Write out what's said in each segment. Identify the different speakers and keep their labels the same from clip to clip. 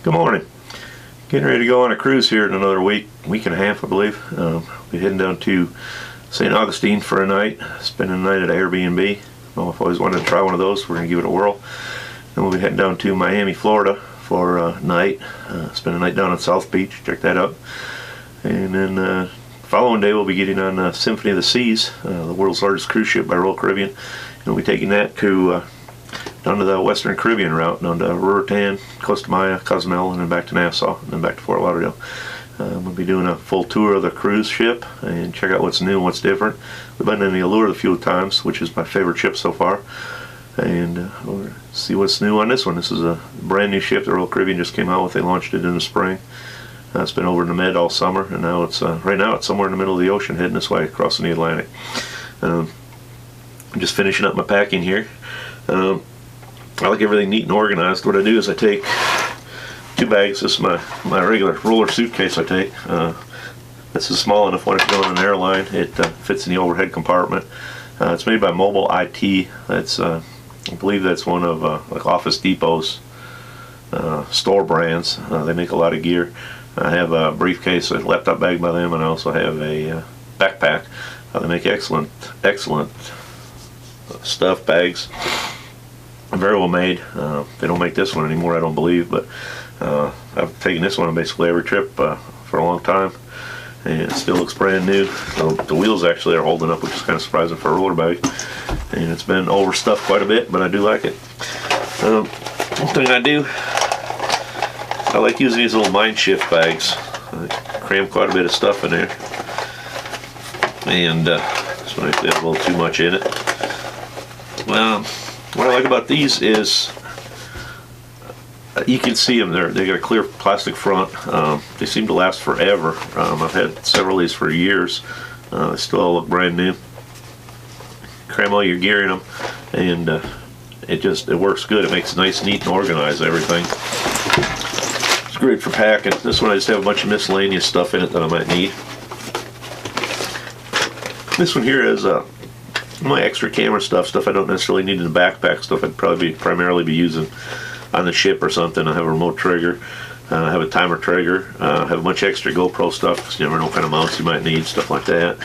Speaker 1: Good morning. Getting ready to go on a cruise here in another week and a half, I believe. We're heading down to St. Augustine for a night, spending the night at Airbnb. I've always wanted to try one of those. We're going to give it a whirl. Then we'll be heading down to Miami, Florida for a night. Spend a night down on South Beach. Check that out. And then following day we'll be getting on Symphony of the Seas, the world's largest cruise ship by Royal Caribbean. And we'll be taking that to down to the Western Caribbean route, down to Roatan, Costa Maya, Cozumel, and then back to Nassau, and then back to Fort Lauderdale. We'll be doing a full tour of the cruise ship and check out what's new and what's different. We've been in the Allure a few times, which is my favorite ship so far. And we'll see what's new on this one. This is a brand new ship the Royal Caribbean just came out with. They launched it in the spring. It's been over in the Med all summer, and now it's right now it's somewhere in the middle of the ocean heading this way, crossing the Atlantic. I'm just finishing up my packing here. I like everything neat and organized. What I do is I take 2 bags. This is my regular roller suitcase I take. This is small enough when it's going on an airline. It fits in the overhead compartment. It's made by Mobile IT. That's I believe that's one of like Office Depot's store brands. They make a lot of gear. I have a briefcase, a laptop bag by them, and I also have a backpack. They make excellent stuff bags. Very well made. They don't make this one anymore, I don't believe, but I've taken this one on basically every trip for a long time, and it still looks brand new. So the wheels actually are holding up, which is kind of surprising for a roller bag, and it's been overstuffed quite a bit, but I do like it. One thing I do, I like using these little Mind Shift bags. I cram quite a bit of stuff in there, and this one actually has a little too much in it. What I like about these is you can see them. They got a clear plastic front. They seem to last forever. I've had several of these for years. They still all look brand new. Cram all your gear in them, and it works good. It makes it nice, neat, and organized. Everything. It's great for packing. This one I just have a bunch of miscellaneous stuff in it that I might need. This one here is my extra camera stuff I don't necessarily need in the backpack, stuff I'd probably primarily be using on the ship or something. I have a remote trigger, I have a timer trigger, I have a bunch of extra GoPro stuff because you never know what kind of mounts you might need, stuff like that.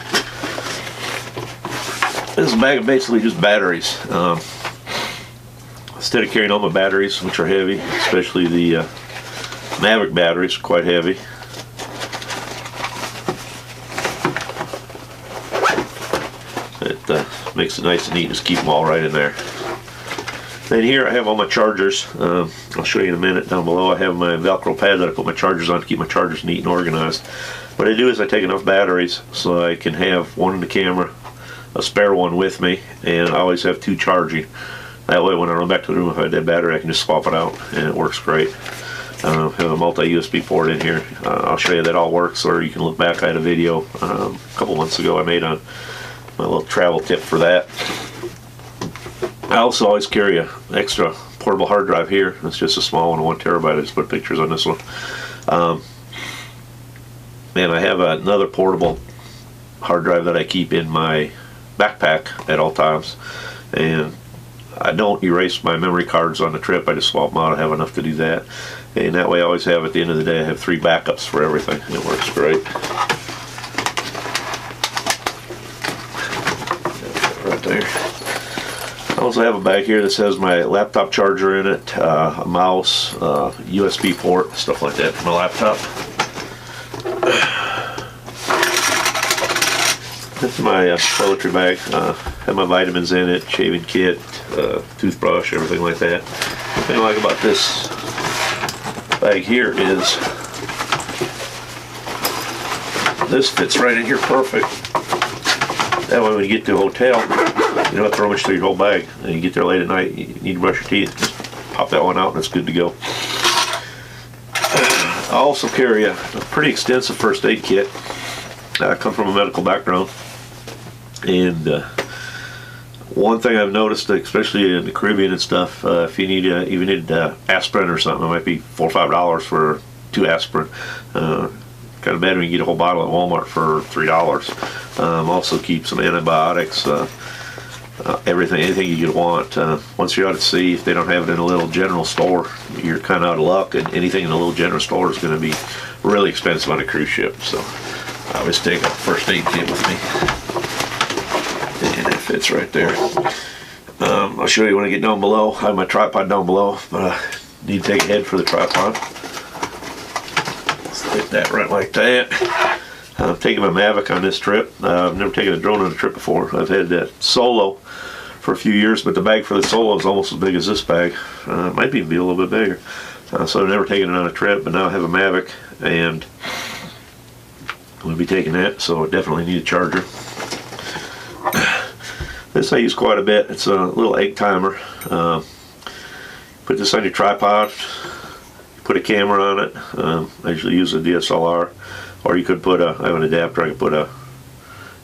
Speaker 1: This is a bag of basically just batteries. Instead of carrying all my batteries, which are heavy, especially the Mavic batteries, are quite heavy. It makes it nice and neat. Just keep them all right in there. Then here I have all my chargers. I'll show you in a minute. Down below I have my Velcro pad that I put my chargers on to keep my chargers neat and organized. What I do is I take enough batteries so I can have one in the camera, a spare one with me, and I always have 2 charging. That way when I run back to the room, if I have that battery, I can just swap it out, and it works great. I have a multi-USB port in here. I'll show you that all works, or you can look back. I had a video a couple months ago I made on my little travel tip for that. I also always carry an extra portable hard drive here. It's just a small one, 1 terabyte. I just put pictures on this one. And I have another portable hard drive that I keep in my backpack at all times. And I don't erase my memory cards on the trip. I just swap them out. I have enough to do that. And that way I always have, at the end of the day, I have 3 backups for everything. It works great. Right there. I also have a bag here that says my laptop charger in it, a mouse, USB port, stuff like that for my laptop. This is my toiletry bag. Have my vitamins in it, shaving kit, toothbrush, everything like that. The thing I like about this bag here is this fits right in here perfect. That way when you get to a hotel, you don't have to rummage through your whole bag. And you get there late at night, you need to brush your teeth, just pop that one out and it's good to go. I also carry a pretty extensive first aid kit. I come from a medical background, and one thing I've noticed, especially in the Caribbean and stuff, if you need even need aspirin or something, it might be $4 or $5 for 2 aspirin. Kind of bad when you get a whole bottle at Walmart for $3. Also keep some antibiotics. everything, anything you could want. Once you're out at sea, if they don't have it in a little general store, you're kind of out of luck, and anything in a little general store is going to be really expensive on a cruise ship. So I always take a first aid kit with me, and it fits right there. I'll show you when I get down below. I have my tripod down below, but I need to take a head for the tripod. Stick that right like that. I'm taking my Mavic on this trip. I've never taken a drone on a trip before. I've had that Solo for a few years, but the bag for the Solo is almost as big as this bag. It might even be a little bit bigger. So I've never taken it on a trip, but now I have a Mavic, and we'll be taking that, so I definitely need a charger. This I use quite a bit. It's a little egg timer. Put this on your tripod, put a camera on it. I usually use a DSLR. Or you could put I have an adapter, I can put a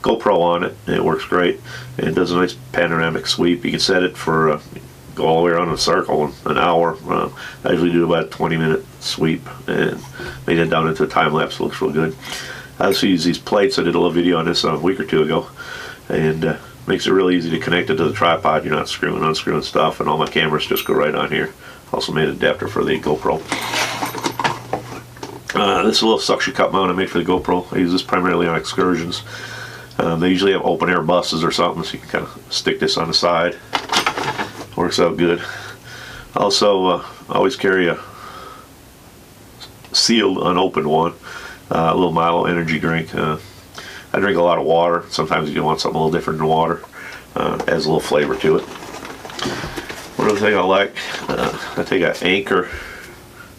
Speaker 1: GoPro on it, and it works great. And it does a nice panoramic sweep. You can set it for, go all the way around in a circle in an hour. I usually do about a 20-minute sweep, and made it down into a time-lapse. It looks real good. I also use these plates. I did a little video on this a week or two ago, and makes it real easy to connect it to the tripod. You're not screwing, unscrewing stuff, and all my cameras just go right on here. Also made an adapter for the GoPro. This is a little suction cup mount I made for the GoPro. I use this primarily on excursions. They usually have open air buses or something, so you can kind of stick this on the side. Works out good. Also, I always carry a sealed, unopened one. A little Milo energy drink. I drink a lot of water. Sometimes you want something a little different than water. Adds a little flavor to it. One other thing I like, I take an Anchor.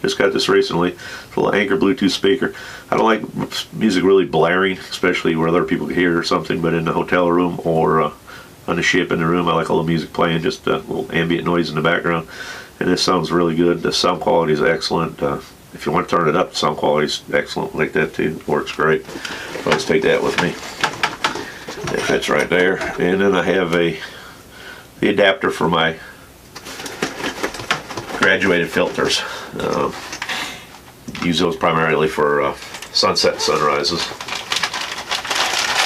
Speaker 1: Just got this recently. It's a little Anchor Bluetooth speaker. I don't like music really blaring, especially where other people can hear it or something, but in the hotel room or on the ship in the room, I like all the music playing, just a little ambient noise in the background. And this sounds really good. The sound quality is excellent. If you want to turn it up, the sound quality is excellent like that too. It works great. I always take that with me. It fits right there. And then I have the adapter for my graduated filters. Use those primarily for sunset and sunrises.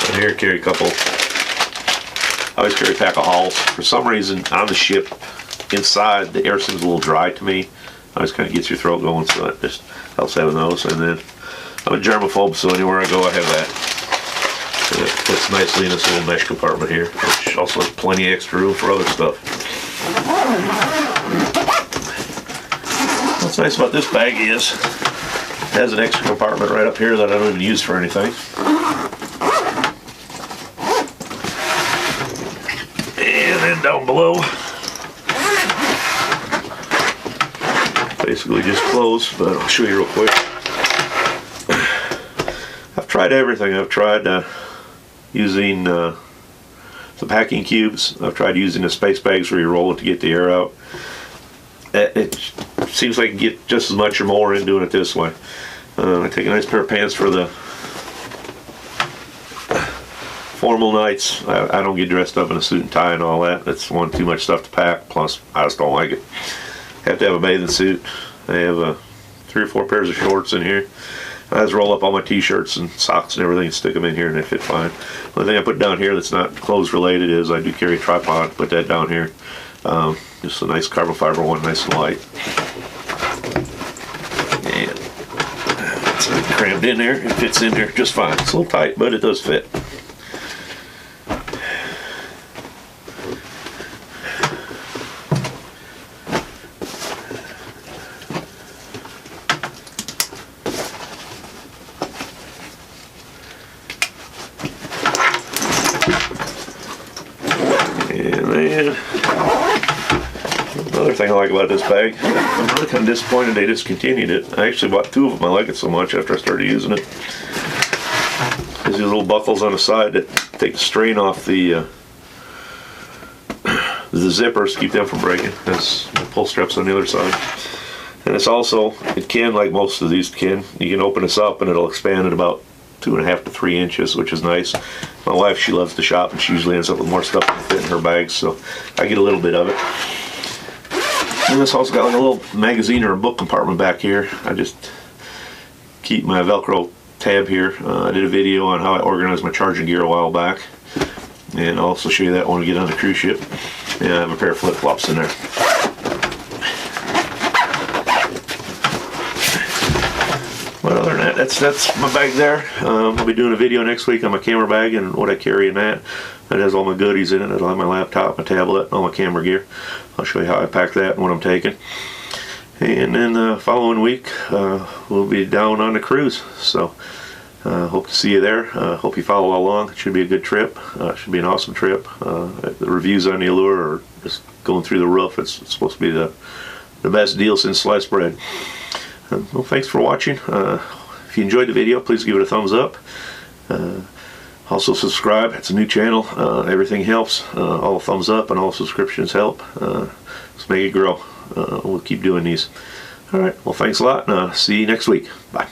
Speaker 1: And here I carry a couple. I always carry a pack of Halls. For some reason on the ship inside the air seems a little dry to me. Always kind of gets your throat going, so that just helps having those. And then I'm a germaphobe, so anywhere I go I have that. And it fits nicely in this little mesh compartment here, which also has plenty of extra room for other stuff. What's nice about this bag is it has an extra compartment right up here that I don't even use for anything. And then down below, basically just clothes, but I'll show you real quick. I've tried everything. I've tried using the packing cubes. I've tried using the space bags where you roll it to get the air out. It seems like you can get just as much or more in doing it this way. I take a nice pair of pants for the formal nights. I don't get dressed up in a suit and tie and all that. That's one too much stuff to pack. Plus, I just don't like it. Have to have a bathing suit. I have 3 or 4 pairs of shorts in here. I just roll up all my t-shirts and socks and everything and stick them in here, and they fit fine. The only thing I put down here that's not clothes related is I do carry a tripod. Put that down here. Just a nice carbon fiber one, nice and light. And it's crammed in there. It fits in there just fine. It's a little tight, but it does fit. And then another thing I like about this bag, I'm really kind of disappointed they discontinued it. I actually bought 2 of them. I like it so much after I started using it. There's these little buckles on the side that take the strain off the zippers, keep them from breaking. There's the pull straps on the other side. And it's also, it can, like most of these can, you can open this up and it'll expand at about 2.5 to 3 inches, which is nice. My wife, she loves to shop, and she usually ends up with more stuff to fit in her bags, so I get a little bit of it. And this also got like a little magazine or a book compartment back here. I just keep my Velcro tab here. I did a video on how I organize my charging gear a while back. And I'll also show you that when we get on the cruise ship. And I have a pair of flip-flops in there. But other than that, that's my bag there. I'll be doing a video next week on my camera bag and what I carry in that. It has all my goodies in it. It'll have my laptop, my tablet, all my camera gear. I'll show you how I pack that and what I'm taking. And then the following week, we'll be down on the cruise. So hope to see you there. Hope you follow along. It should be a good trip. Should be an awesome trip. The reviews on the Allure are just going through the roof. It's supposed to be the best deal since sliced bread. Well, thanks for watching. If you enjoyed the video, please give it a thumbs up. Also subscribe. It's a new channel. Everything helps. All thumbs up and all subscriptions help. Let's make it grow. We'll keep doing these. Alright, well thanks a lot, and see you next week. Bye.